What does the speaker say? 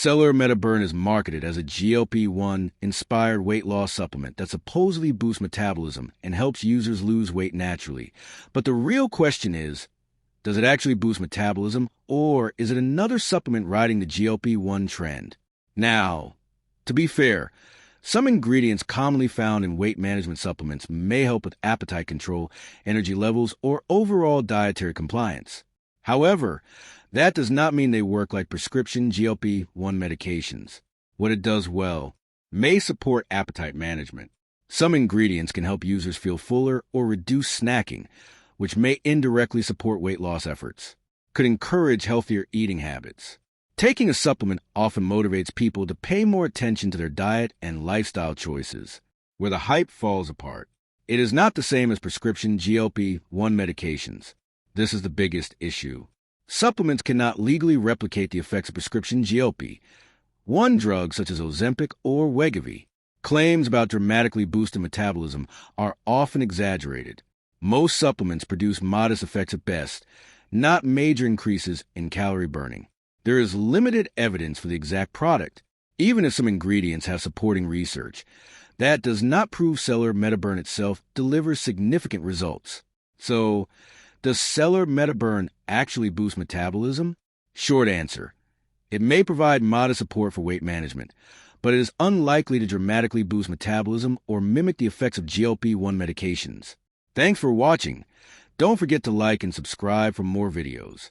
Selerb Metaburn is marketed as a GLP-1 inspired weight loss supplement that supposedly boosts metabolism and helps users lose weight naturally. But the real question is, does it actually boost metabolism, or is it another supplement riding the GLP-1 trend? Now, to be fair, some ingredients commonly found in weight management supplements may help with appetite control, energy levels, or overall dietary compliance. However, that does not mean they work like prescription GLP-1 medications. What it does well may support appetite management. Some ingredients can help users feel fuller or reduce snacking, which may indirectly support weight loss efforts. Could encourage healthier eating habits. Taking a supplement often motivates people to pay more attention to their diet and lifestyle choices, where the hype falls apart. It is not the same as prescription GLP-1 medications. This is the biggest issue. Supplements cannot legally replicate the effects of prescription GLP-1 drugs such as Ozempic or Wegovy. Claims about dramatically boosting metabolism are often exaggerated. Most supplements produce modest effects at best, not major increases in calorie burning. There is limited evidence for the exact product, even if some ingredients have supporting research. That does not prove Selerb Metaburn itself delivers significant results. So, does Selerb Metaburn actually boost metabolism? Short answer. It may provide modest support for weight management, but it is unlikely to dramatically boost metabolism or mimic the effects of GLP-1 medications. Thanks for watching. Don't forget to like and subscribe for more videos.